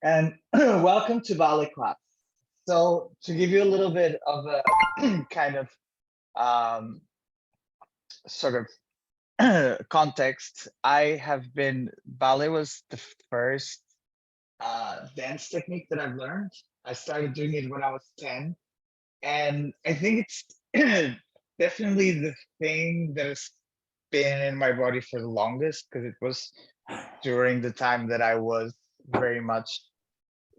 And welcome to Ballet class. So to give you a little bit of a kind of sort of context, ballet was the first dance technique that I've learned. I started doing it when I was 10. And I think it's definitely the thing that has been in my body for the longest, because it was during the time that I was very much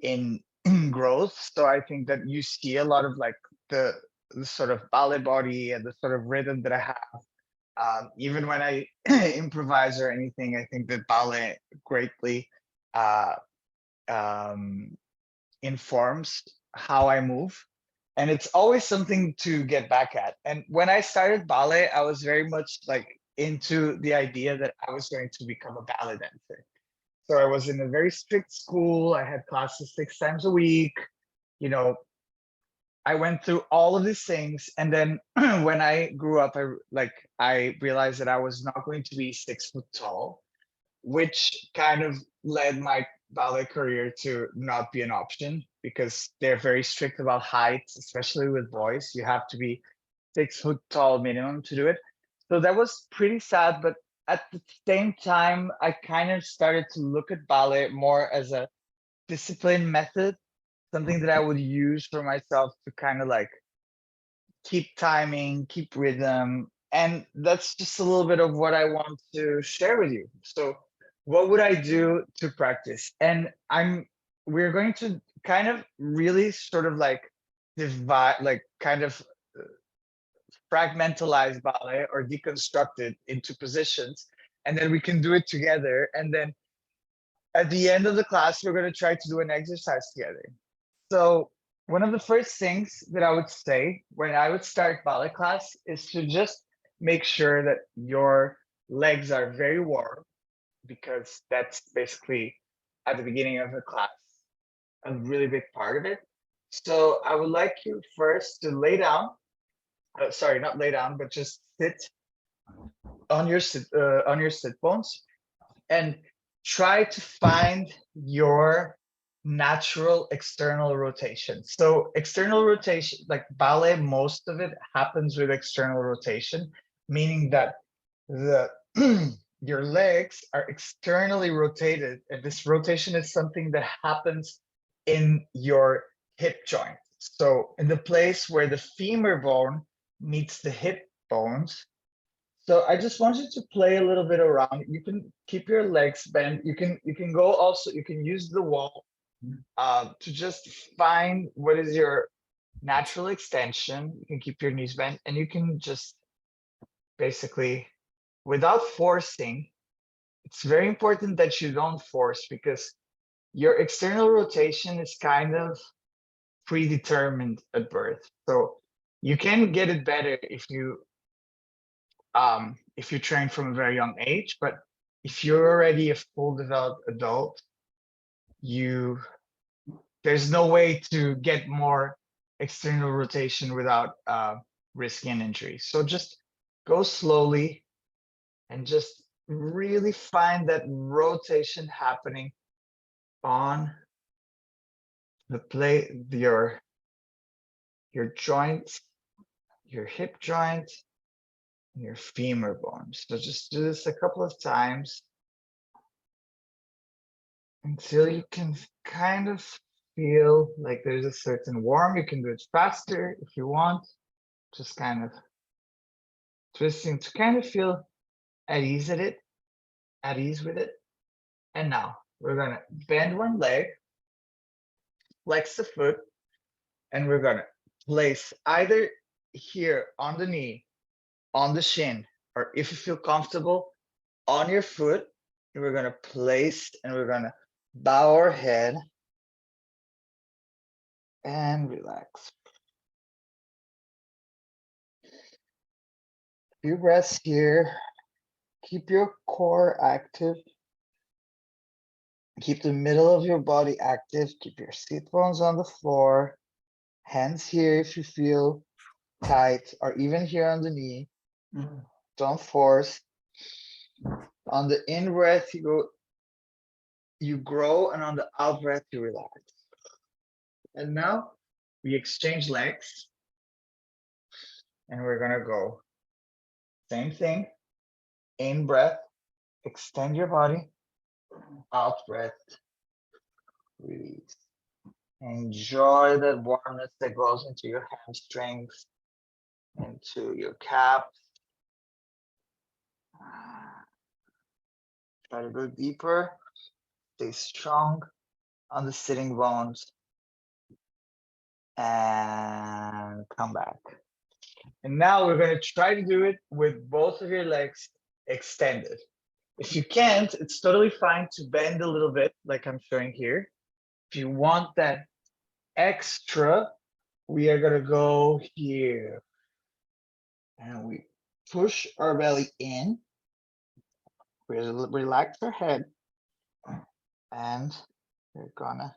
in growth. So I think that you see a lot of like the sort of ballet body and the sort of rhythm that I have. Even when I improvise or anything, I think that ballet greatly uh, um, informs how I move. And it's always something to get back at. And when I started ballet, I was very much like into the idea that I was going to become a ballet dancer. So I was in a very strict school. I had classes 6 times a week. You know, I went through all of these things. And then when I grew up, I realized that I was not going to be 6 foot tall, which kind of led my ballet career to not be an option, because they're very strict about height, especially with boys. You have to be 6 foot tall minimum to do it. So that was pretty sad. But at the same time, I kind of started to look at ballet more as a discipline method, something that I would use for myself to kind of like keep timing, keep rhythm. And that's just a little bit of what I want to share with you. So what would I do to practice? And we're going to kind of really sort of like divide, like kind of fragmentalize ballet or deconstruct it into positions. And then we can do it together. And then at the end of the class, we're going to try to do an exercise together. So one of the first things that I would say when I would start ballet class is to just make sure that your legs are very warm, because that's basically at the beginning of the class a really big part of it. So I would like you first to lay down. Sorry, not lay down, but just sit on your sit bones and try to find your natural external rotation. So external rotation, like ballet, most of it happens with external rotation, meaning that the your legs are externally rotated, and this rotation is something that happens in your hip joint. So in the place where the femur bone meets the hip bones. So I just want you to play a little bit around. You can keep your legs bent. You can go also, you can use the wall to just find what is your natural extension. You can keep your knees bent, and you can just basically, without forcing, it's very important that you don't force, because your external rotation is kind of predetermined at birth. So you can get it better if you train from a very young age, but if you're already a full developed adult, there's no way to get more external rotation without risking an injury. So just go slowly and just really find that rotation happening on the your joints, your hip joint, and your femur bones. So just do this a couple of times until you can kind of feel like there's a certain warmth. You can do it faster if you want, just kind of twisting to kind of feel at ease with it. And now we're gonna bend one leg, flex the foot, and we're gonna place either here on the knee, on the shin, or if you feel comfortable, on your foot. And we're gonna place, and we're gonna bow our head and relax. Few breaths here. Keep your core active. Keep the middle of your body active. Keep your sit bones on the floor. Hands here if you feel tight, or even here on the knee. Don't force. On the in breath, you grow, and on the out breath, you relax. And now we exchange legs, and we're gonna go. Same thing, in breath, extend your body, out breath, release. Enjoy that warmness that goes into your hamstrings, into your calves. Try to go deeper, stay strong on the sitting bones, and come back. And now we're going to try to do it with both of your legs extended. If you can't, it's totally fine to bend a little bit, like I'm showing here. If you want that extra, we are going to go here. And we push our belly in. We'll relax our head. And we're going to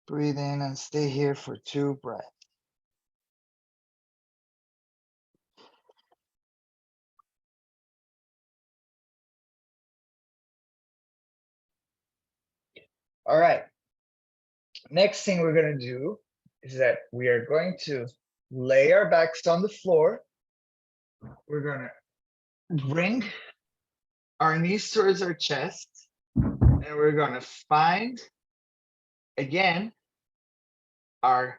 breathe in and stay here for 2 breaths. All right. Next thing we're going to do is that we are going to lay our backs on the floor. We're going to bring our knees towards our chest, and we're going to find, again, our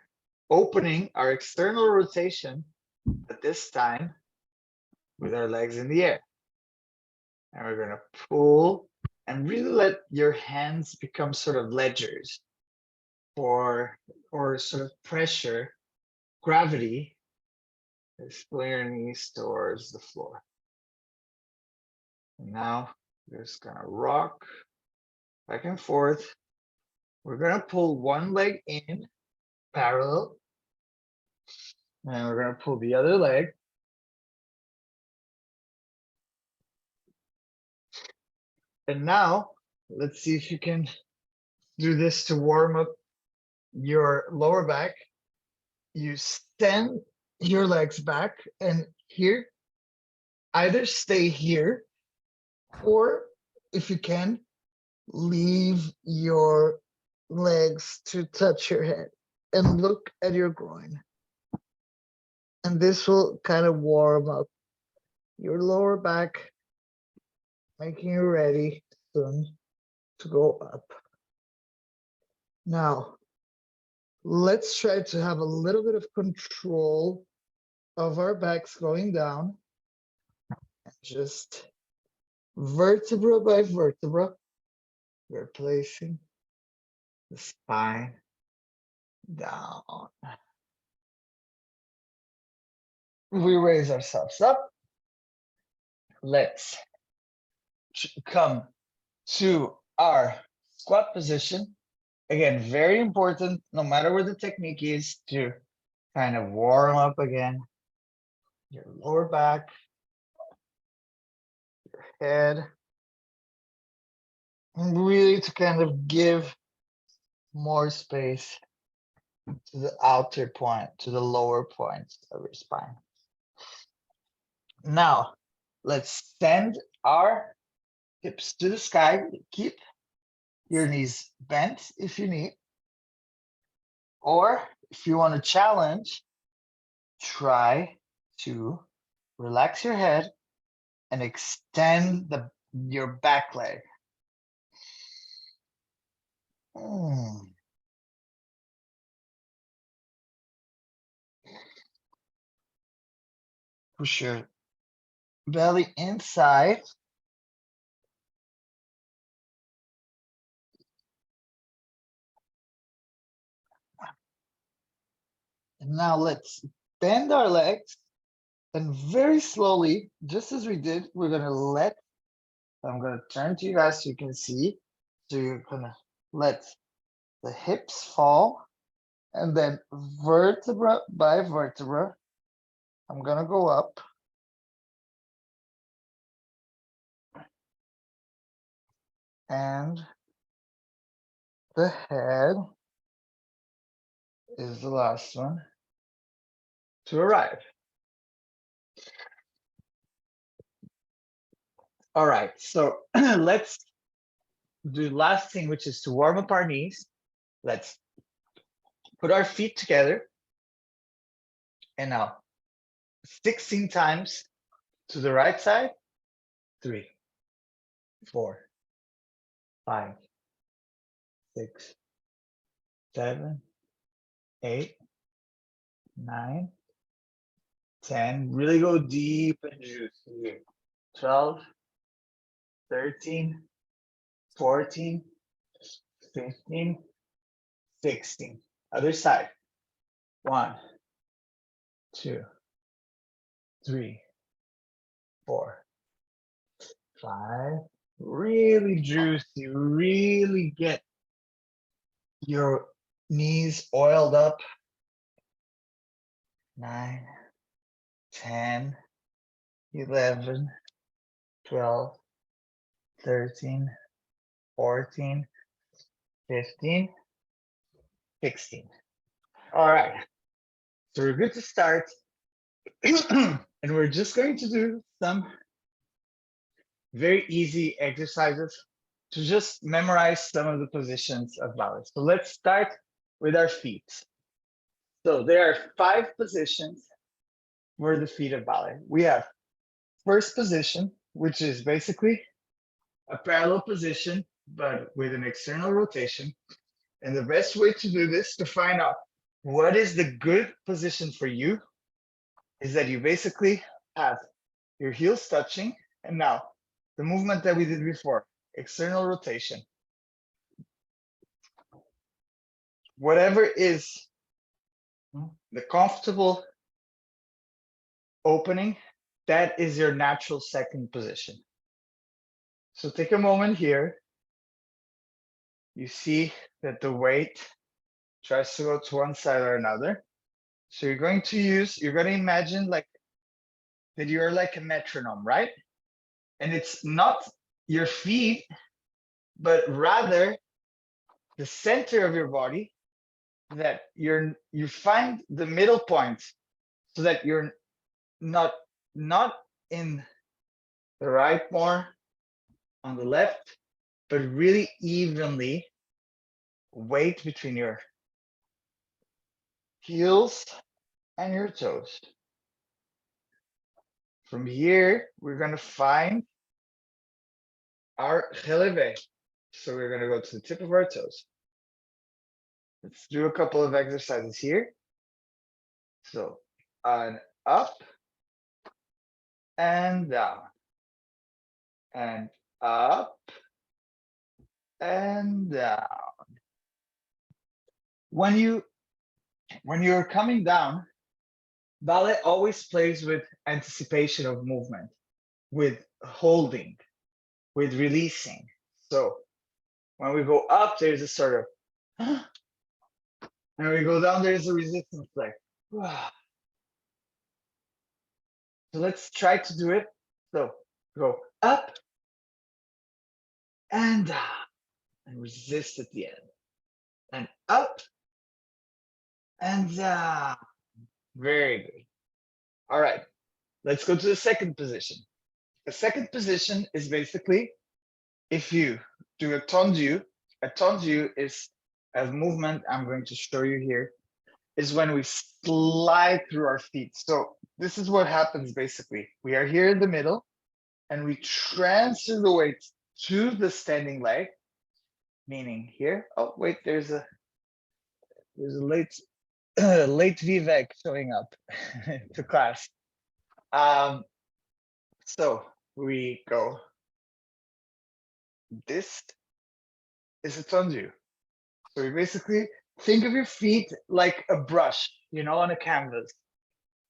opening, our external rotation, but this time with our legs in the air. And we're going to pull and really let your hands become sort of ledgers or sort of pressure, gravity. Just pull your knees towards the floor. And now we're just going to rock back and forth. We're going to pull one leg in parallel, and we're going to pull the other leg. And now let's see if you can do this to warm up your lower back. You send your legs back, and here, either stay here, or if you can, leave your legs to touch your head and look at your groin. And this will kind of warm up your lower back, making you ready soon to go up. Now, let's try to have a little bit of control of our backs going down. And just vertebra by vertebra, we're placing the spine down. We raise ourselves up. Let's come to our squat position. Again, very important, no matter where the technique is, to kind of warm up again your lower back, your head, and really to kind of give more space to the outer point, to the lower points of your spine. Now, let's send our hips to the sky. Keep your knees bent if you need. Or if you want to challenge, try to relax your head and extend your back leg. Push your belly inside. And now let's bend our legs, and very slowly, just as we did, we're going to I'm going to turn to you guys so you can see. So you're going to let the hips fall, and then vertebra by vertebra, I'm going to go up. And the head is the last one to arrive. All right, so let's do the last thing, which is to warm up our knees. Let's put our feet together. And now 16 times to the right side. 3, 4, 5, 6, 7, 8, 9, 10. Really go deep and juicy here. 12, 13, 14, 15, 16. Other side. 1, 2, 3, 4, 5. Really juicy. Really get your knees oiled up. 9, 10, 11, 12, 13, 14, 15, 16. All right. So we're good to start. And we're just going to do some very easy exercises to just memorize some of the positions of ballet. So let's start with our feet. So there are 5 positions for the feet of ballet. We have first position, which is basically a parallel position, but with an external rotation. And the best way to do this, to find out what is the good position for you, is that you basically have your heels touching. And now the movement that we did before, external rotation. Whatever is the comfortable opening, that is your natural second position. So take a moment here. You see that the weight tries to go to one side or another. So you're going to imagine like that you're like a metronome, right? And it's not your feet, but rather the center of your body, that you find the middle point, so that you're not in the right more on the left, but really evenly weight between your heels and your toes. From here, we're going to find our relevé. So we're going to go to the tip of our toes. Let's do a couple of exercises here. So on up and down, and up and down. When you're coming down, ballet always plays with anticipation of movement, with holding, with releasing. So when we go up, there's a sort of, and we go down, there's a resistance, like, so let's try to do it. So go up and down, and resist at the end, and up and down. Very good. All right, let's go to the second position. The second position is basically, if you do a tendu is a movement I'm going to show you here, is when we slide through our feet. So this is what happens basically. We are here in the middle and we transfer the weight to the standing leg, meaning here. Oh, wait, there's a late Vivek showing up to class. So we go, this is a tendu. So you basically think of your feet like a brush, on a canvas.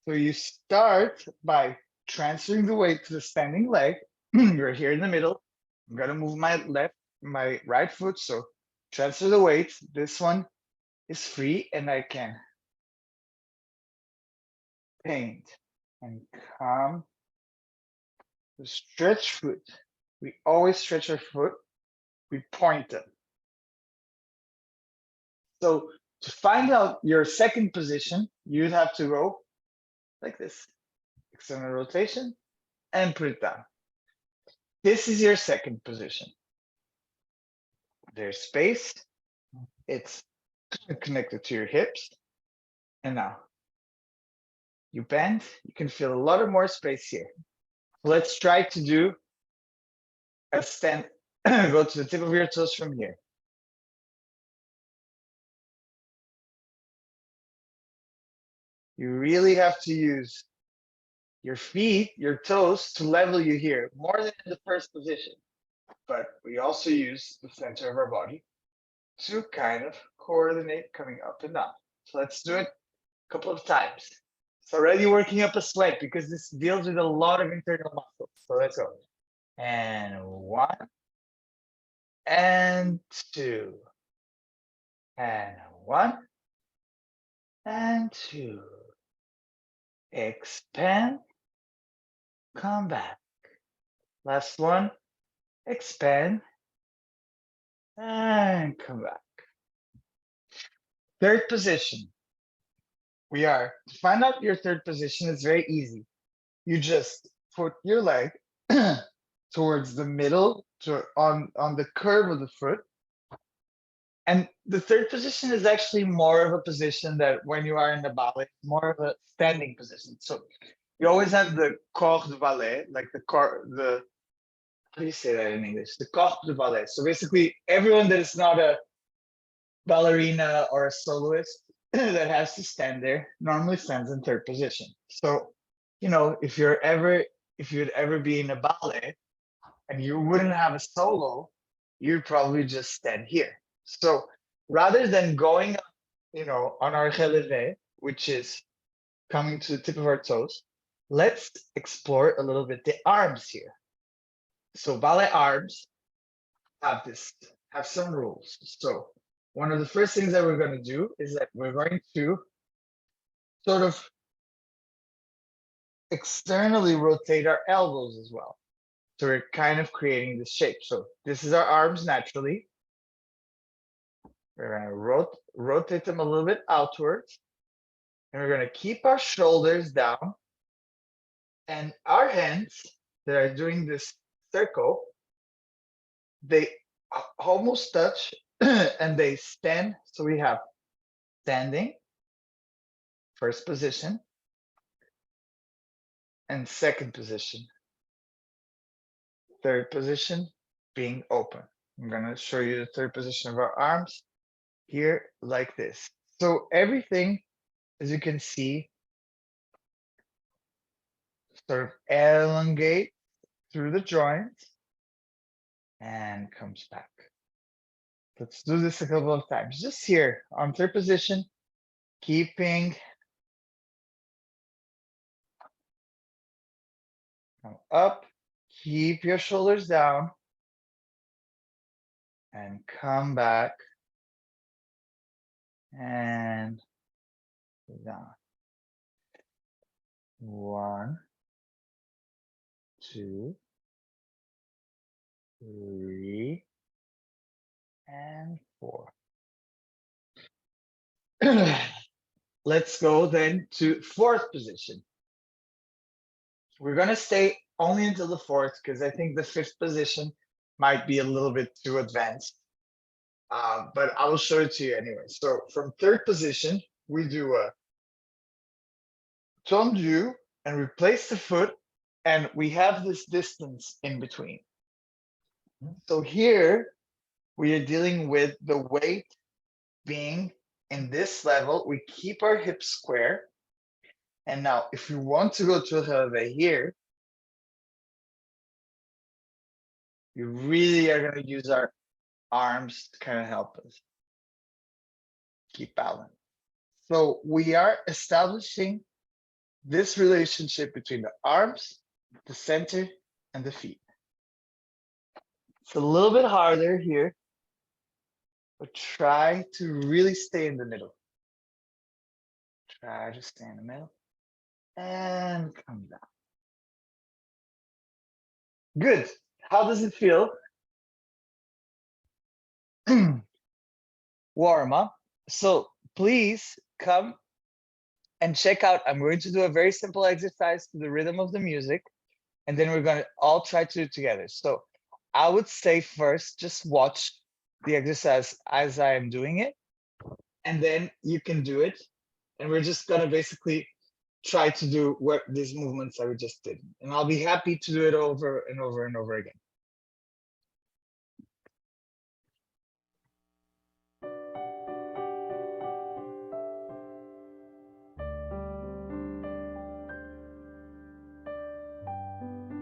So you start by transferring the weight to the standing leg. You're here in the middle. I'm gonna move my right foot. So transfer the weight. This one is free, and I can paint and come. Stretch foot. We always stretch our foot. We point them. So to find out your second position, you'd have to go like this, external rotation, and put it down. This is your second position. There's space. It's connected to your hips. And now you bend. You can feel a lot of more space here. Let's try to do a stand. Go to the tip of your toes from here. You really have to use your feet, your toes to level you here more than in the first position. But we also use the center of our body to kind of coordinate coming up and down. So let's do it a couple of times. It's already working up a sweat because this deals with a lot of internal muscles. So let's go. And 1, and 2, and 1, and 2. Expand, come back. Last one, expand, and come back. Third position. To find out your third position is very easy. You just put your leg towards the middle, on the curve of the foot. And the third position is actually more of a position that when you are in the ballet, more of a standing position. So you always have the corps de ballet, like how do you say that in English? The corps de ballet. So basically everyone that is not a ballerina or a soloist that has to stand there normally stands in third position. So, if you'd ever be in a ballet and you wouldn't have a solo, you'd probably just stand here. So rather than going, on our relevé, which is coming to the tip of our toes, let's explore a little bit the arms here. So ballet arms have some rules. So one of the first things that we're going to do is that we're going to sort of externally rotate our elbows as well. So we're kind of creating this shape. So this is our arms naturally. We're going to rotate them a little bit outwards. And we're going to keep our shoulders down. And our hands that are doing this circle, they almost touch and they stand. So we have standing, first position, and second position. Third position, being open. I'm going to show you the third position of our arms here like this. So everything, as you can see, sort of elongate through the joints and comes back. Let's do this a couple of times. Just here on third position, keeping up, keep your shoulders down, and come back and down. 1, 2, 3, and 4. Let's go then to fourth position. We're going to stay only until the fourth because I think the fifth position might be a little bit too advanced. But I will show it to you anyway. So from third position, we do a tendu and we place the foot, and we have this distance in between. So here we are dealing with the weight being in this level. We keep our hips square. And now if you want to go to a relevé here, you really are going to use our arms to kind of help us keep balance. So we are establishing this relationship between the arms, the center, and the feet. It's a little bit harder here, but try to really stay in the middle. Try to stay in the middle and come down. Good. How does it feel? Warm up. So please come and check out. I'm going to do a very simple exercise to the rhythm of the music, and then we're going to all try to do it together. So I would say first, just watch the exercise as I am doing it, and then you can do it. And we're just gonna basically try to do what these movements that we just did. And I'll be happy to do it over and over and over again.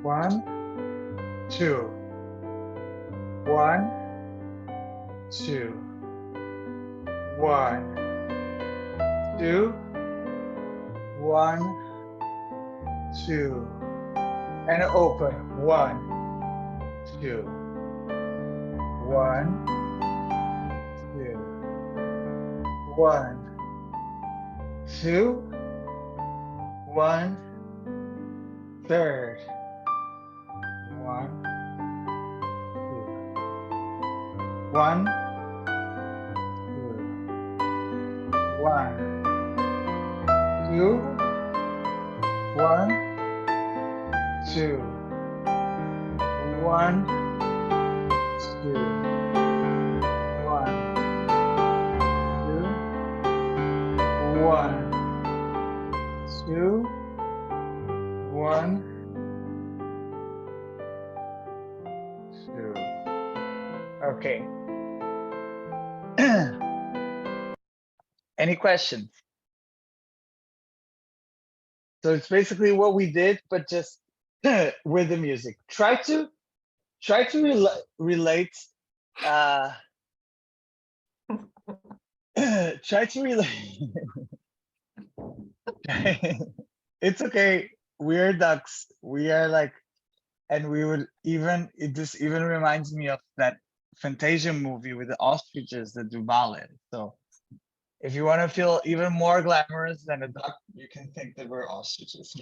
One, two. 1, 2. 1, 2. 1, 2. And open. 1, 2. 1, 2. 1, 2. 1, third. 1, 2. 1, 2. 1, 2. 1, 2. 1, 2. 1, 2. 1, 2. 1, 2. Okay. Any questions? So it's basically what we did, but just with the music. Try to relate. Try to relate. It's okay. We're ducks. We are like, and we would even. This even reminds me of that Fantasia movie with the ostriches that do ballet. So if you want to feel even more glamorous than a duck, you can think that we're ostriches.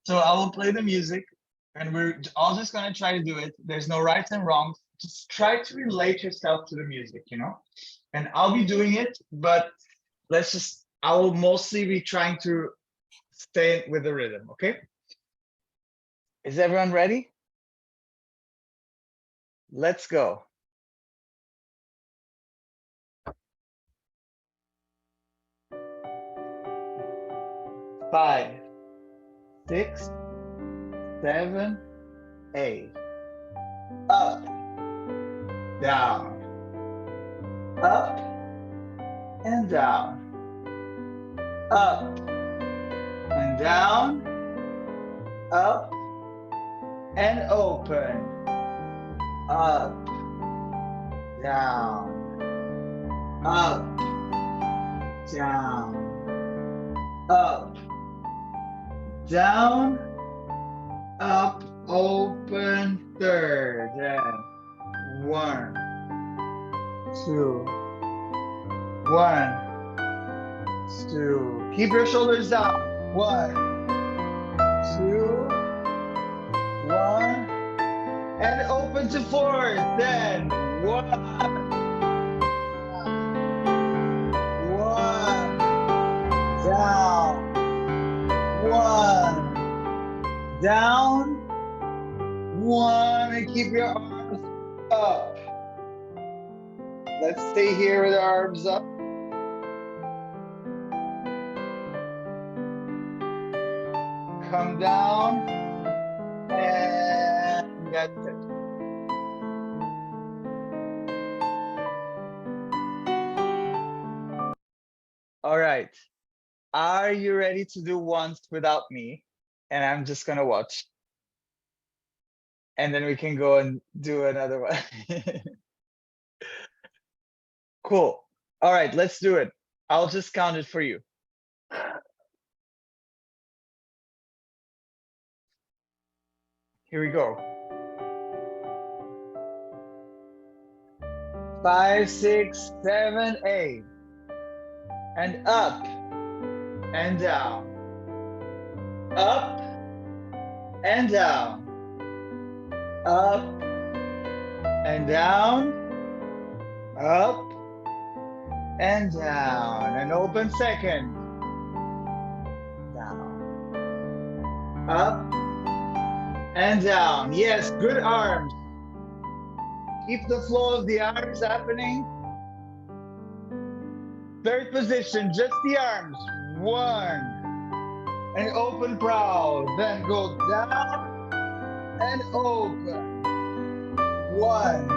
So I will play the music, and we're all just gonna try to do it. There's no rights and wrongs. Just try to relate yourself to the music, you know? And I'll be doing it, but I will mostly be trying to stay with the rhythm, okay? Is everyone ready? Let's go. 5, 6, 7, 8. Up, down, up, and down. Up, and down, up, and open. Up, down, up, down, up, down, up, open, third. And 1, 2, 1, 2. Keep your shoulders down. 1, 2, 1, and open to fourth. Then 1, 1, down, 1, down, 1, and keep your arms up. Let's stay here with our arms up. Come down, and that's it. All right. Are you ready to do once without me? And I'm just gonna watch. And then we can go and do another one. Cool. All right, let's do it. I'll just count it for you. Here we go. 5, 6, 7, 8. And up and down. Up and down. Up and down. Up and down. And open second. Down. Up and down. Yes, good arms. Keep the flow of the arms happening. Third position, just the arms. 1. And open proud. Then go down and open. 1.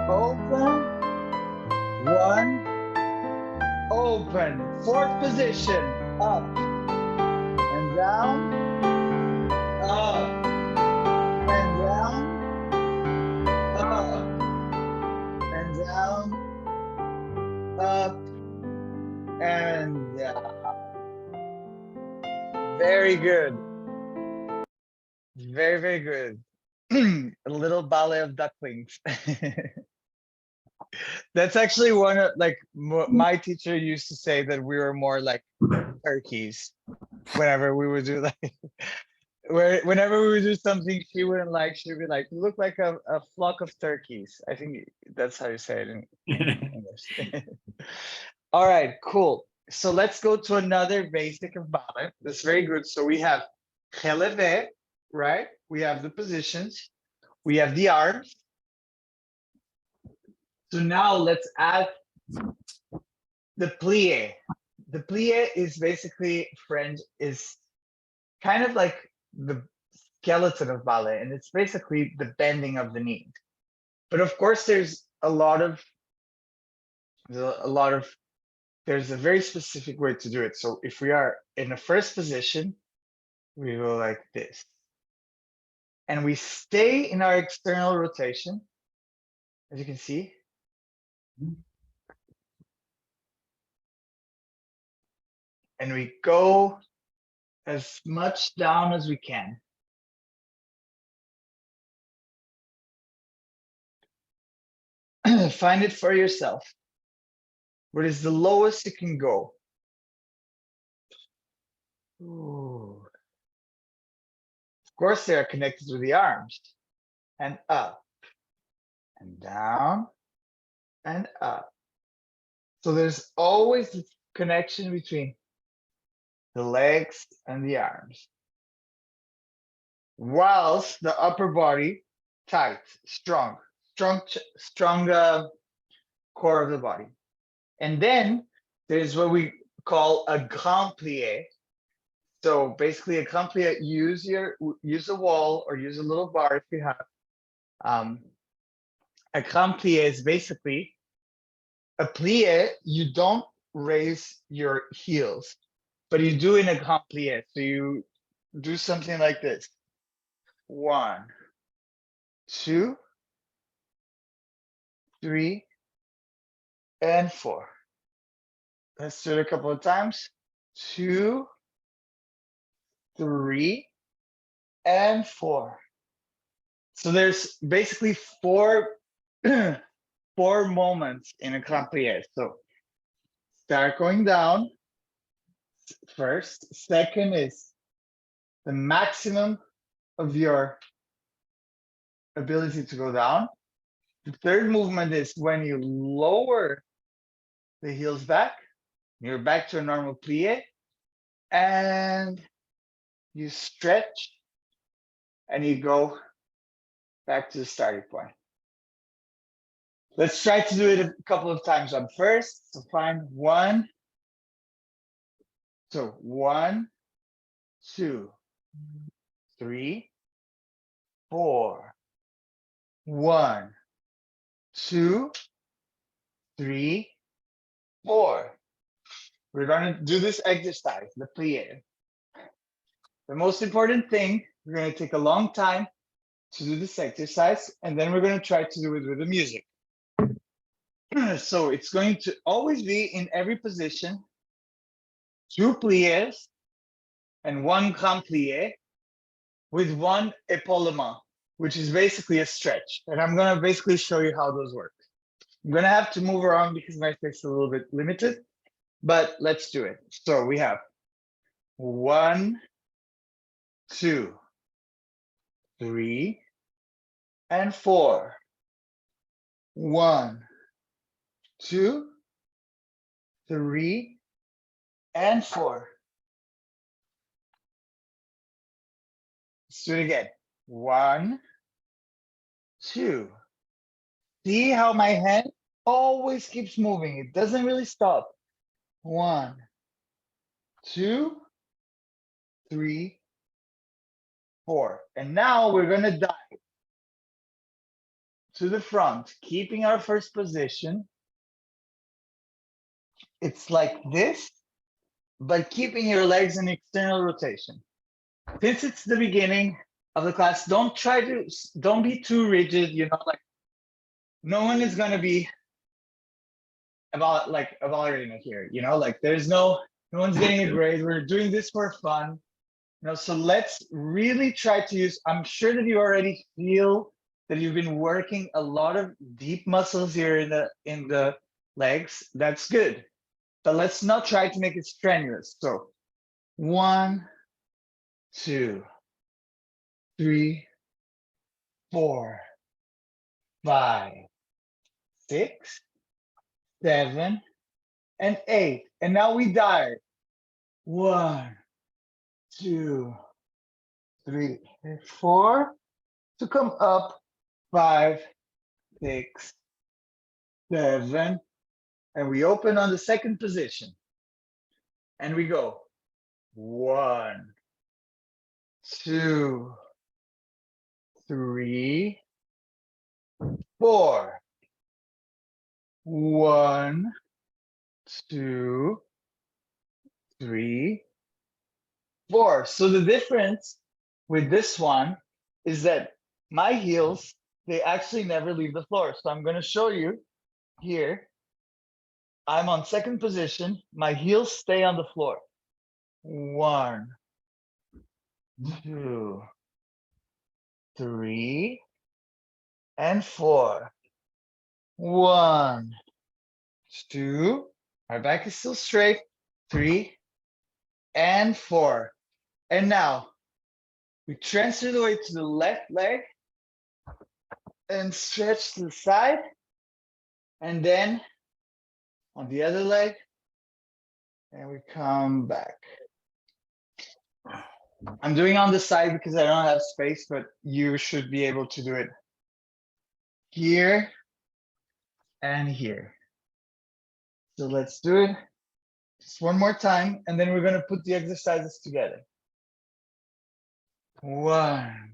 Open. 1. Open. Fourth position. Up and down. Up and down. Up and down. Up and down. Very good. Very, very good. A little ballet of ducklings. That's actually one of, like, my teacher used to say that we were more like turkeys whenever we would do like whenever we would do something she wouldn't like, she'd be like, you look like a flock of turkeys. I think that's how you say it in English. All right, cool. So let's go to another basic of ballet. That's very good. So we have relevé, right? We have the positions. We have the arms. So now let's add the plie. The plie is basically, French, is kind of like the skeleton of ballet, and it's basically the bending of the knee. But of course, there's a very specific way to do it. So if we are in the first position, we go like this. And we stay in our external rotation, as you can see. And we go as much down as we can. Find it for yourself. What is the lowest you can go? Ooh. Of course, they are connected with the arms. And up, and down, and up. So there's always this connection between the legs and the arms. Whilst the upper body tight, strong core of the body. And then there's what we call a grand plie. So basically a grand plie, use a wall or use a little bar if you have. A grand plie is basically a plie. You don't raise your heels, but you do in a grand plie. So you do something like this. 1, 2, 3, and 4. Let's do it a couple of times. 2, 3, and 4. So there's basically four moments in a grand plie. So start going down first. Second is the maximum of your ability to go down. The third movement is when you lower the heels back, you're back to a normal plie, and you stretch and you go back to the starting point. Let's try to do it a couple of times on first. So find 1. So 1, 2, 3, 4. 1, 2, 3, 4. We're going to do this exercise, the plie. The most important thing, we're going to take a long time to do this exercise, and then we're going to try to do it with the music. So it's going to always be in every position, 2 pliés and 1 grand plie with 1 épaulement, which is basically a stretch. And I'm going to basically show you how those work. I'm going to have to move around because my space is a little bit limited, but let's do it. So we have 1, 2, 3, and 4. 1, 2, 3, and 4. Let's do it again. 1, 2, See how my hand always keeps moving. It doesn't really stop. 1, 2, 3, 4. And now we're gonna dive to the front, keeping our first position. It's like this, but keeping your legs in external rotation. Since it's the beginning of the class, don't be too rigid, like no one is gonna be about like evaluating it here, like there's no one's getting a grade. We're doing this for fun. So let's really try to use, I'm sure that you already feel that you've been working a lot of deep muscles here in the legs. That's good. But let's not try to make it strenuous. So 1, 2, 3, 4, 5, 6, 7, and 8. And now we dive. 1, 2, 3, 4. To come up. 5, 6, 7. And we open on the second position. And we go 1, 2, 3, 4. 1, 2, 3, 4. So the difference with this one is that my heels, they actually never leave the floor. So I'm going to show you here. I'm on second position. My heels stay on the floor. 1, 2, 3, and 4. 1, 2. My back is still straight. 3, and 4. And now we transfer the weight to the left leg and stretch to the side. And then on the other leg, and we come back. I'm doing on the side because I don't have space, but you should be able to do it here and here. So let's do it just one more time, and then we're going to put the exercises together. 1,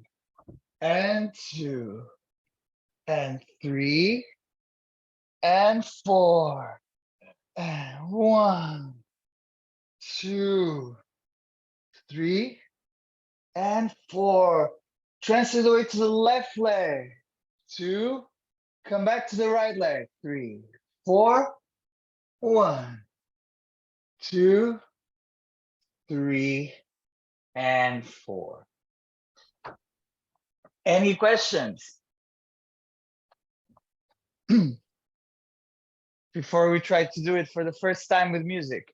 and 2, and 3, and 4, and 1, 2, 3, and 4. Transfer the weight to the left leg. 2, come back to the right leg. 3, 4, 1, 2, 3, and 4. Any questions? Before we try to do it for the first time with music.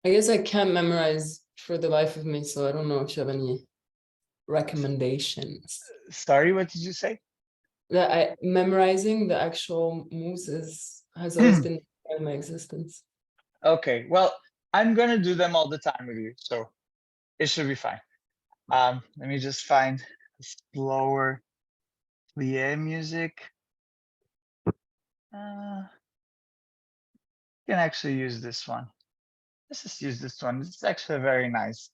I guess I can't memorize for the life of me, so I don't know if you have any recommendations. Sorry, what did you say? That memorizing the actual moves has always been part of my existence. Okay, well, I'm gonna do them all the time with you, so it should be fine. Let me just find slower plie music. You can actually use this one. Let's just use this one. It's actually a very nice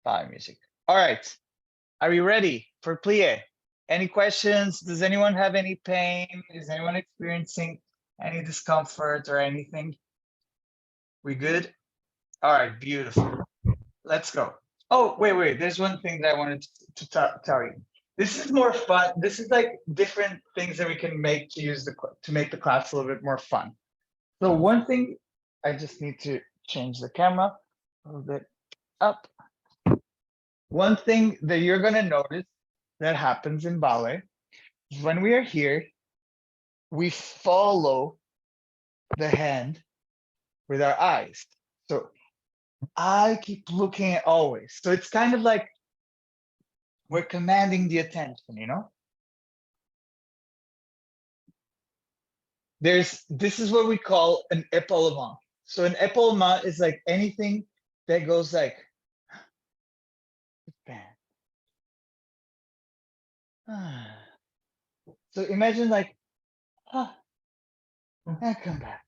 ballet music. All right, are we ready for plie? Any questions? Does anyone have any pain? Is anyone experiencing any discomfort or anything? We good? All right, beautiful. Let's go. Oh, wait. There's one thing that I wanted to tell you. This is more fun. This is like different things that we can make to make the class a little bit more fun. So one thing, I just need to change the camera a little bit up. One thing that you're gonna notice that happens in ballet is when we are here, we follow the hand with our eyes. So I keep looking at always. So it's kind of like we're commanding the attention, This is what we call an épaulement. So an épaulement is like anything that goes like bam, So imagine like, and come back.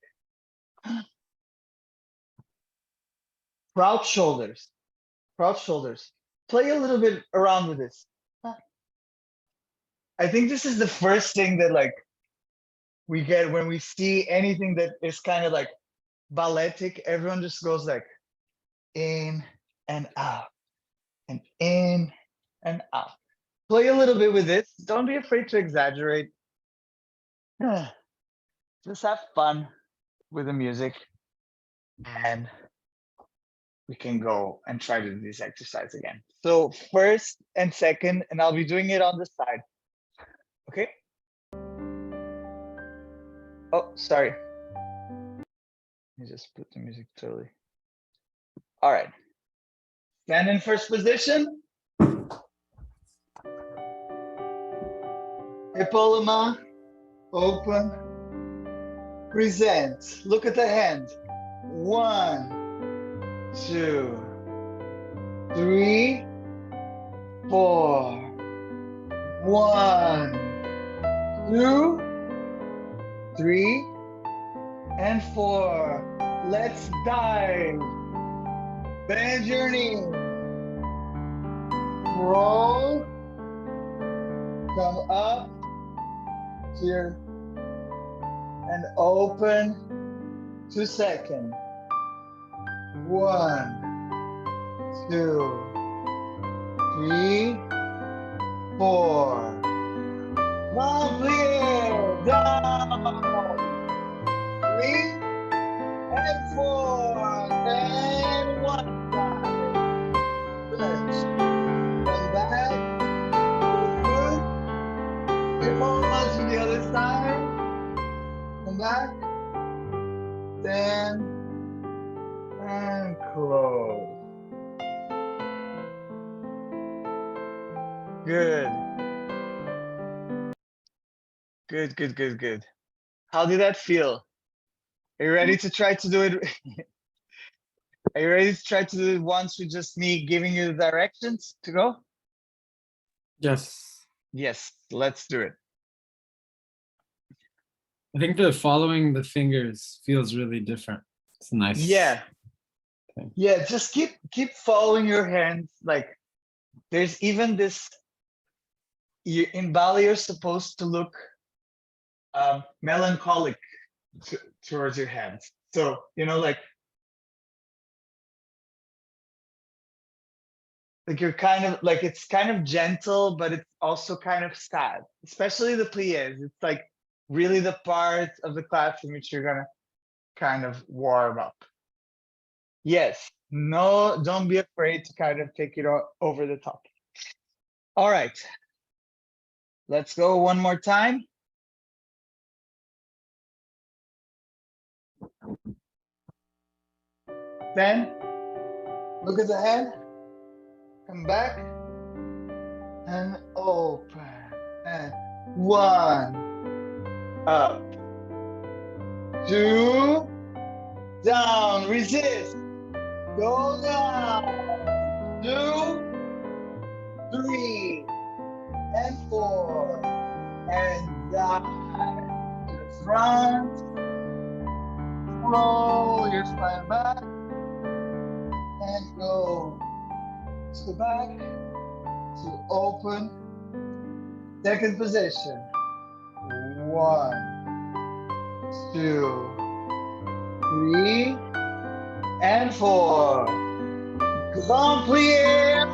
Crouch shoulders, crouch shoulders. Play a little bit around with this. I think this is the first thing that like we get when we see anything that is kind of like balletic. Everyone just goes like in and out and in and out. Play a little bit with this. Don't be afraid to exaggerate. Just have fun with the music, and we can go and try to do this exercise again. So first and second, and I'll be doing it on the side. Okay? Oh, sorry. Let me just put the music totally. All right. Stand in first position. Hippolama, open, present. Look at the hand. 1, 2, 3, 4. 1, 2, 3, and 4. Let's dive. Bend your knee. Roll. Come up to your and open to second. 1, 2, 3, 4. Complete. Down. 3 and 4. And 1 side. Stretch. Come back to the foot. Hip on to the other side. Come back. Stand and close. Good. Good, good, good, good. How did that feel? Are you ready to try to do it? Are you ready to try to do it once with just me giving you the directions to go? Yes. Yes, let's do it. I think the following the fingers feels really different. It's nice. Yeah. Okay. Yeah, just keep following your hands. Like there's even this, in ballet you're supposed to look melancholic towards your hands. So, you know, like you're kind of like, it's kind of gentle, but it's also kind of sad, especially the pliés. It's like really the part of the class in which you're gonna kind of warm up. Yes, no, don't be afraid to kind of take it over the top. All right, let's go one more time. Then look at the head, come back and open, and 1, up, 2, down, resist, go down, 2, 3, and 4, and dive to the front, roll your spine back, and go to the back, to open, second position, 1, 2, 3, and 4. Complete.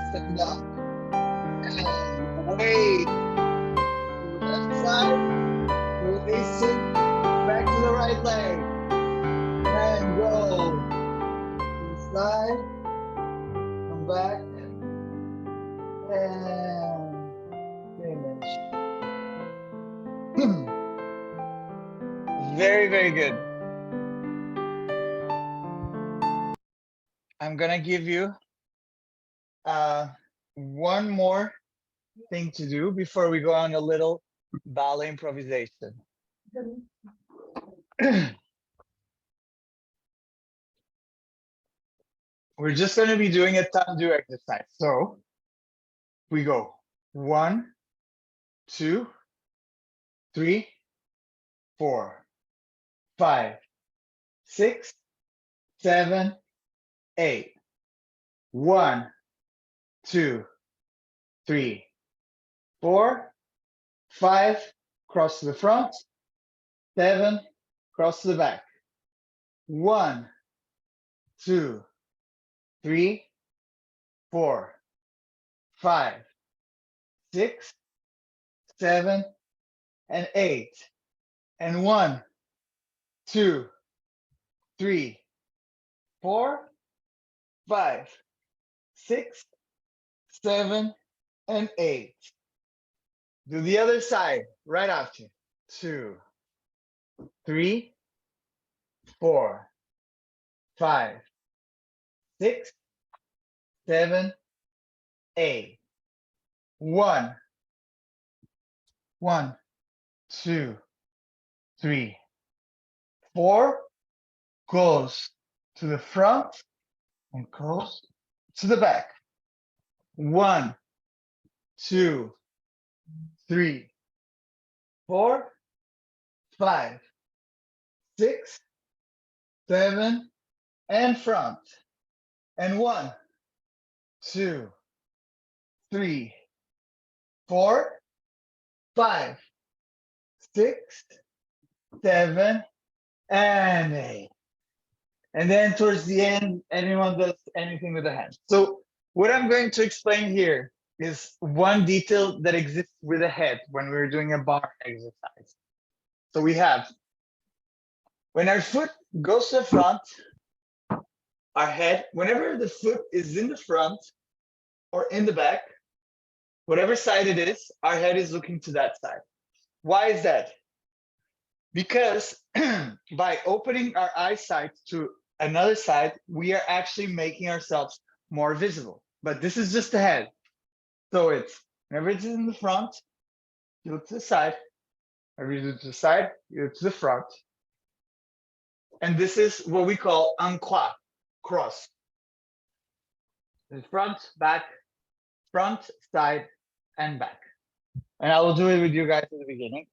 Step it up. And wait. To the left side. Release it. Back to the right leg. And go. To the side. Come back. And finish. Very, very good. I'm gonna give you one more thing to do before we go on a little ballet improvisation. we're just going to be doing a tendu exercise. So we go 1, 2, 3, 4, 5, 6, 7, 8. 1, 2, 3, 4, 5, cross to the front, 7, cross to the back. 1, 2, 3, 4, 5, 6, 7, and 8. And 1, 2, 3, 4, 5, 6, 7, and 8. Do the other side right after. 2, 3, 4, 5, 6, 7, 8. 1, 1, 2, 3, 4. Goes to the front and goes to the back. 1, 2, 3, 4, 5, 6, 7, and front. And 1, 2, 3, 4, 5, 6, 7, and 8. And then towards the end, anyone does anything with the hand. So what I'm going to explain here is one detail that exists with the head when we're doing a bar exercise. So we have, when our foot goes to the front, our head, whenever the foot is in the front or in the back, whatever side it is, our head is looking to that side. Why is that? Because by opening our eyesight to another side, we are actually making ourselves more visible. But this is just the head. So it's, whenever it's in the front, you look to the side. Whenever you look to the side, you look to the front. And this is what we call un croix, cross. The front, back, front, side, and back. And I will do it with you guys at the beginning.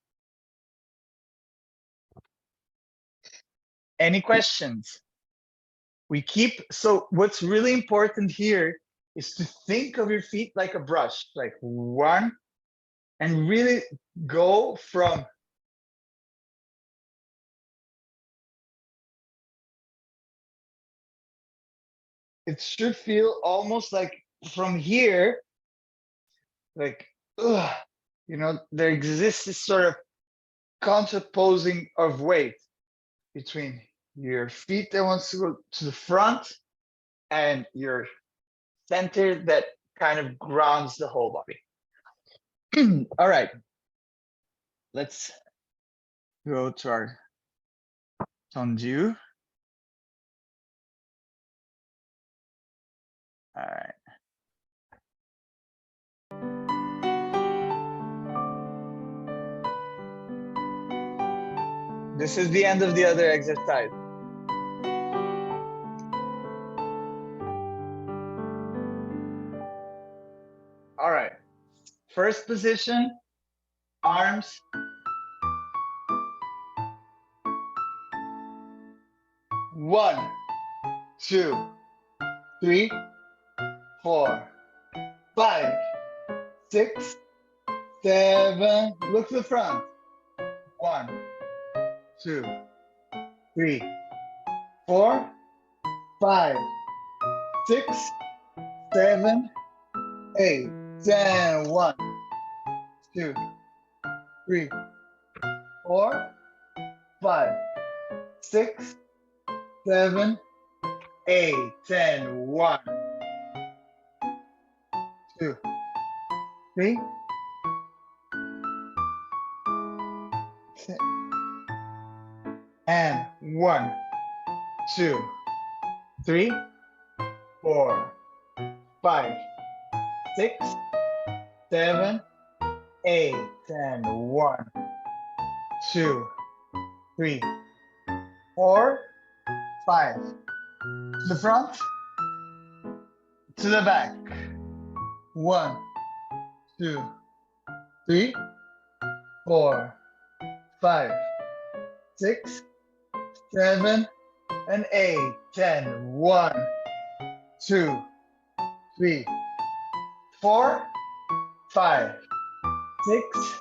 Any questions? We keep, so what's really important here is to think of your feet like a brush, like one, and really go from it should feel almost like from here, like, ugh, you know, there exists this sort of contraposing of weight between your feet that wants to go to the front and your center that kind of grounds the whole body. All right, let's go to our tendu. All right. This is the end of the other exercise. All right. First position, arms. One, 2, 3, 4, 5, 6, 7. Look to the front. 1, 2, 3, 4, 5, 6, 7, 8, 10. 1, 2, 3, 4, 5, 6, 7, 8, 10. 1, 2, 3, and 1, 2, 3, 4, 5, 6, 7, 8, 10. 1, 2, 3, 4, 5. To the front to the back. 1, 2, 3, 4, 5, 6, 7, and 8, 10. 1, 2, 3, 4, 5, 6,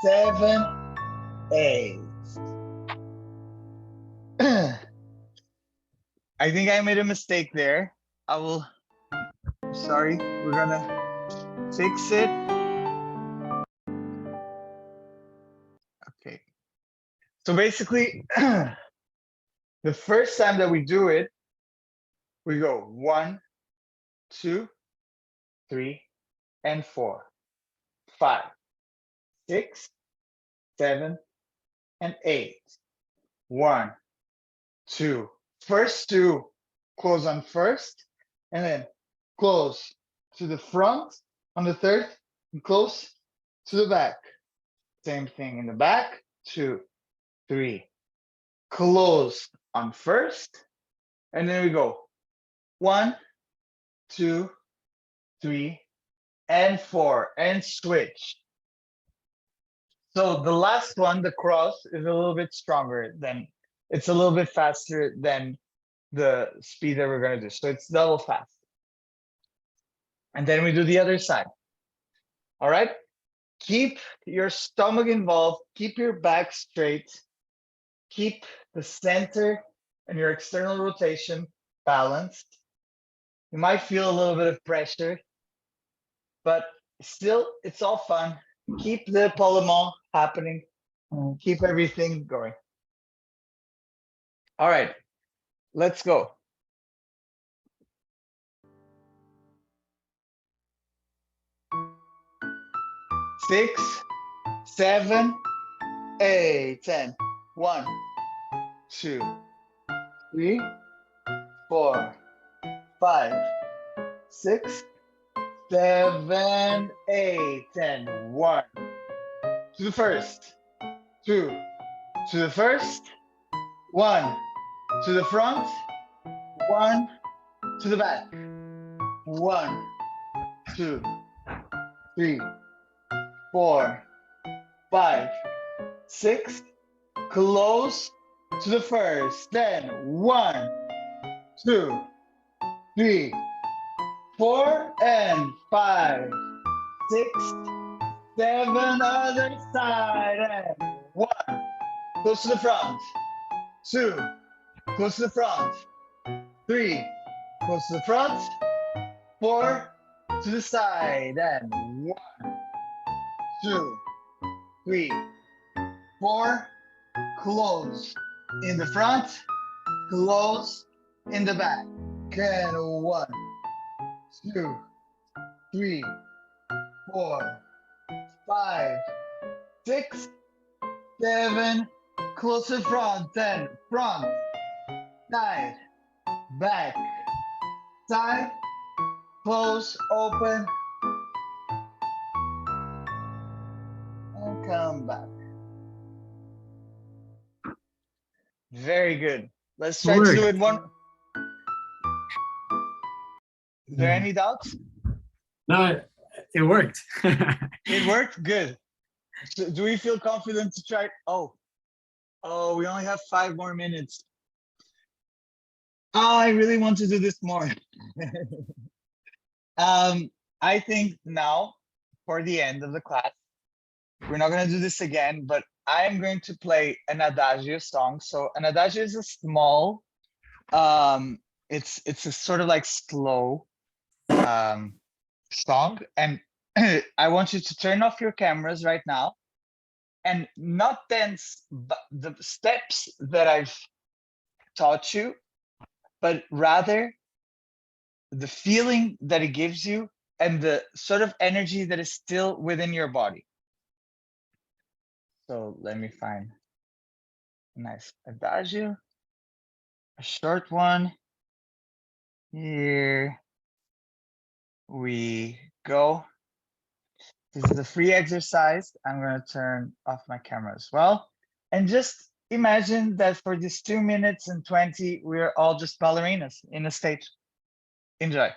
7, 8. I think I made a mistake there. Sorry, we're gonna fix it. Okay. So basically, the first time that we do it, we go 1, 2, 3, and 4, 5, 6, 7, and 8. 1, 2. First 2 close on first, and then close to the front on the third, and close to the back. Same thing in the back. 2, 3. Close on first, and then we go 1, 2, 3, and 4, and switch. So the last one, the cross, is a little bit stronger than, it's a little bit faster than the speed that we're gonna do. So it's double fast. And then we do the other side. All right? Keep your stomach involved, keep your back straight, keep the center and your external rotation balanced. You might feel a little bit of pressure, but still, it's all fun. Keep the epaulement happening, keep everything going. All right, let's go. 6, 7, 8, 10. 1, 2, 3, 4, 5, 6, 7, 8, 10. 1 to the first, 2 to the first, 1 to the front, 1 to the back. 1, 2, 3, 4, 5, 6. Close to the first. Then 1, 2, 3, 4, and 5, 6, 7. Other side. And 1. Close to the front. 2. Close to the front. 3. Close to the front. 4. To the side. And 1, 2, 3, 4. Close in the front. Close in the back. And 1, 2, 3, 4, 5, 6, 7. Close to front. Then front, side, back, side, close, open, and come back. Very good. Let's try to do it one. Is there any doubts? No, it worked. It worked? Good. So do we feel confident to try? Oh, we only have 5 more minutes. Oh, I really want to do this more. I think now, for the end of the class, we're not going to do this again, but I'm going to play an adagio song. So an adagio is a small, it's a sort of like slow song, and I want you to turn off your cameras right now and not dance but the steps that I've taught you, but rather the feeling that it gives you and the sort of energy that is still within your body. So let me find a nice adagio, a short one. Here we go. This is a free exercise. I'm going to turn off my camera as well. And just imagine that for these 2 minutes and 20, we're all just ballerinas in a stage. Enjoy.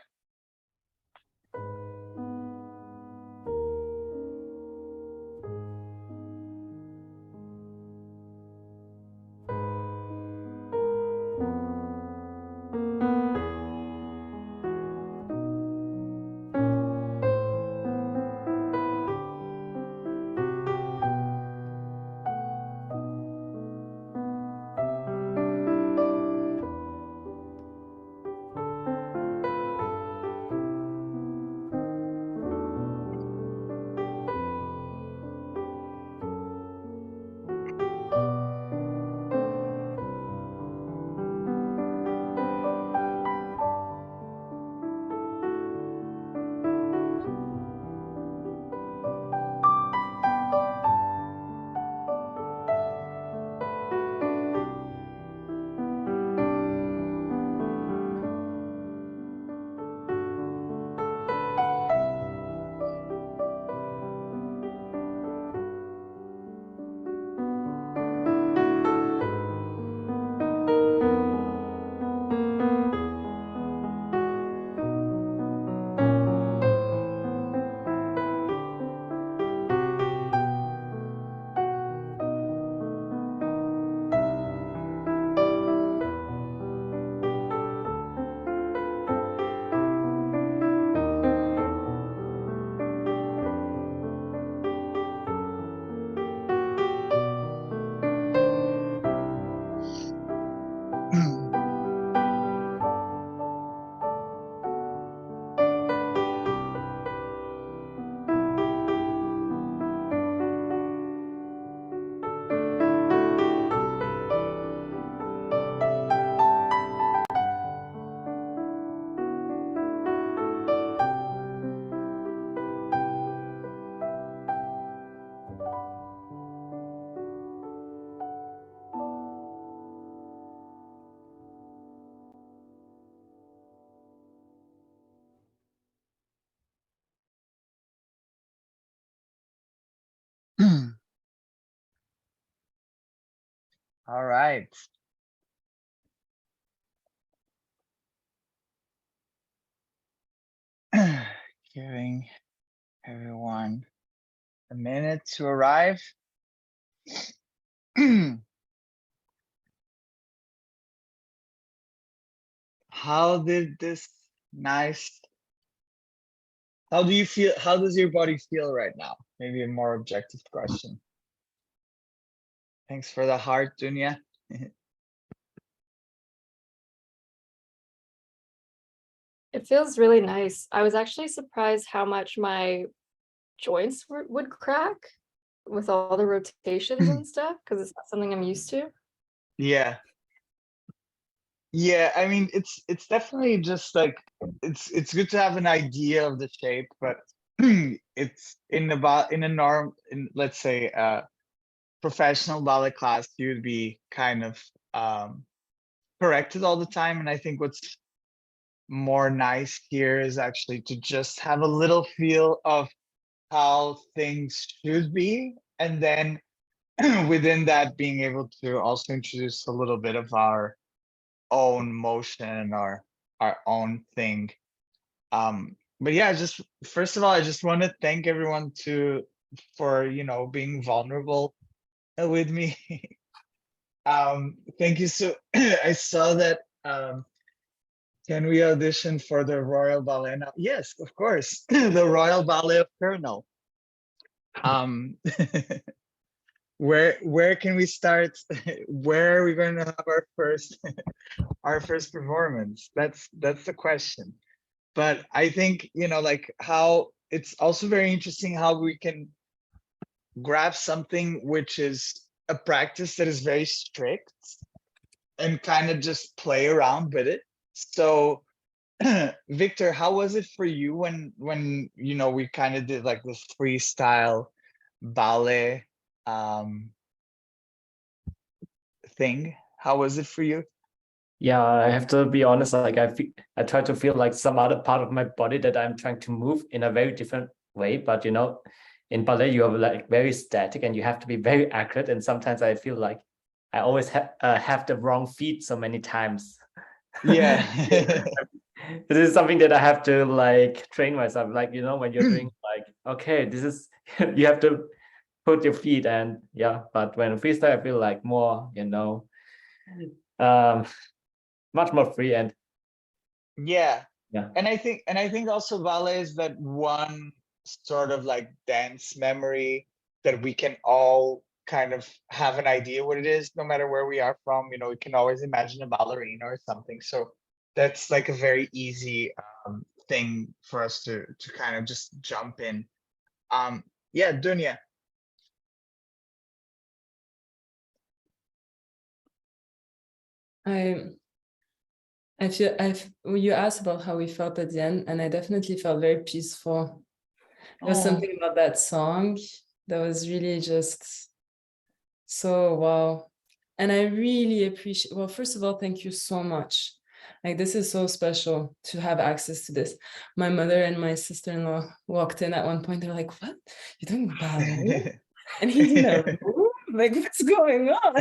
All right. Giving everyone a minute to arrive. How did this nice, how do you feel, how does your body feel right now? Maybe a more objective question. Thanks for the heart, Dunya. It feels really nice. I was actually surprised how much my joints would crack with all the rotations and stuff, because it's not something I'm used to. Yeah. Yeah, I mean, it's definitely just like, it's good to have an idea of the shape, but it's in let's say professional ballet class, you'd be kind of corrected all the time. And I think what's more nice here is actually to just have a little feel of how things should be, and then within that being able to also introduce a little bit of our own motion or our own thing. But yeah, just first of all, I just want to thank everyone for being vulnerable with me. Thank you. So I saw that can we audition for the Royal Ballet now? Yes, of course. The Royal Ballet of Colonel. Where can we start? Where are we going to have our first performance? That's the question. But I think, like how it's also very interesting how we can grab something which is a practice that is very strict and kind of just play around with it. So Victor, how was it for you when we kind of did like this freestyle ballet thing? How was it for you? Yeah, I have to be honest, like I try to feel like some other part of my body that I'm trying to move in a very different way. But in ballet, you are like very static and you have to be very accurate. And sometimes I feel like I always have the wrong feet so many times. Yeah. This is something that I have to like train myself. Like, when you're doing like, okay, this is you have to put your feet, and yeah, but when freestyle, I feel like more, much more free and Yeah. yeah. And I think also ballet is that one sort of like dance memory that we can all kind of have an idea what it is, no matter where we are from. We can always imagine a ballerina or something. So that's like a very easy thing for us to kind of just jump in. Yeah, Dunya. I feel you asked about how we felt at the end, and I definitely felt very peaceful. There was something about that song that was really just so wow. And I really appreciate, well, first of all, thank you so much. Like, this is so special to have access to this. My mother and my sister-in-law walked in at one point. They're like, what? You're doing ballet? And he's in a room? Like, what's going on?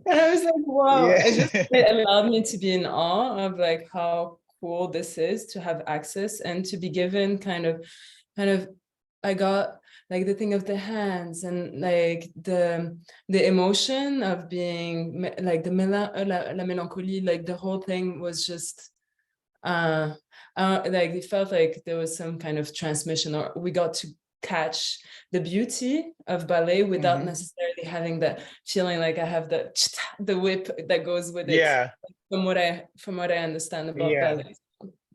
And I was like, wow, it allowed me to be in awe of like how cool this is to have access and to be given kind of, I got like the thing of the hands and like the emotion of being like la mélancolie, like the whole thing was just like it felt like there was some kind of transmission, or we got to catch the beauty of ballet without necessarily having that feeling like I have the whip that goes with it. Yeah. From what I understand about ballet.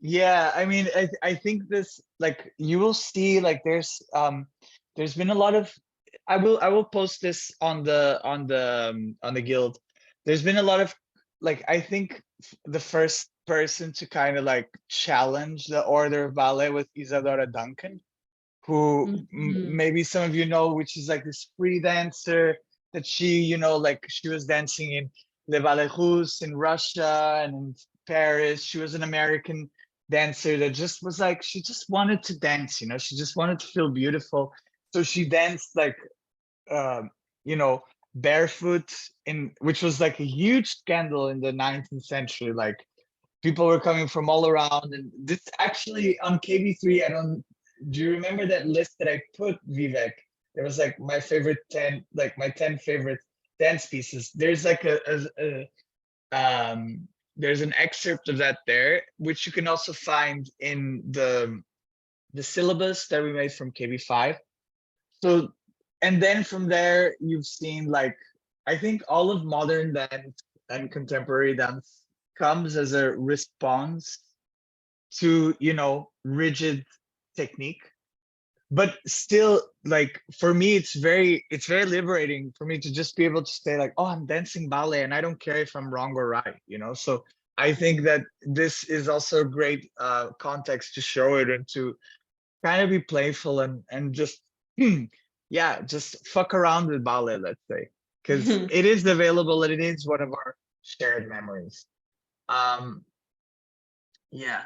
Yeah, I mean, I think this, like, you will see, like, there's been a lot of, I will post this on the guild. There's been a lot of, like, I think the first person to kind of like challenge the order of ballet was Isadora Duncan, who maybe some of you know, which is like this free dancer that she, like she was dancing in Le Ballet Russe in Russia and in Paris. She was an American dancer that just was like, she just wanted to dance, she just wanted to feel beautiful. So she danced like, barefoot which was like a huge scandal in the 19th century. Like people were coming from all around, and this actually on KB3, do you remember that list that I put, Vivek? There was like my favorite 10, like my 10 favorite dance pieces. There's like there's an excerpt of that there, which you can also find in the syllabus that we made from KB5. So, and then from there, you've seen like, I think all of modern dance and contemporary dance comes as a response to, you know, rigid technique. But still, like for me, it's very liberating for me to just be able to say like, oh, I'm dancing ballet and I don't care if I'm wrong or right, you know? So I think that this is also a great context to show it and to kind of be playful and just, yeah, just fuck around with ballet, let's say, because it is available and it is one of our shared memories. Yeah.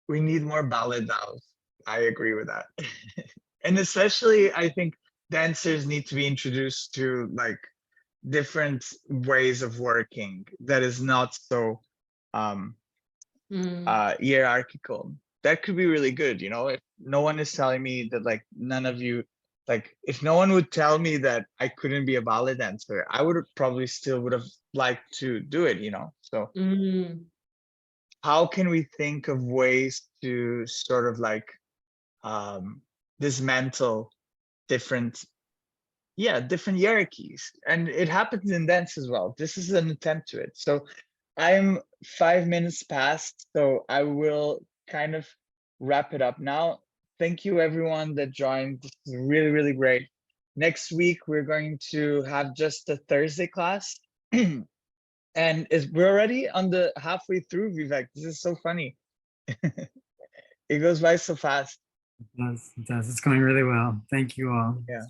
We need more ballet DAOs. I agree with that. And especially, I think dancers need to be introduced to like different ways of working that is not so hierarchical. That could be really good, you know, if no one is telling me that like none of you, like if no one would tell me that I couldn't be a ballet dancer, I would probably still would have liked to do it, you know. So how can we think of ways to sort of like dismantle different hierarchies? And it happens in dance as well. This is an attempt to it. So I'm 5 minutes past, so I will kind of wrap it up now. Thank you everyone that joined. This is really, really great. Next week, we're going to have just a Thursday class. And we're already on the halfway through, Vivek. This is so funny. It goes by so fast. It does. It's going really well. Thank you all. Yeah.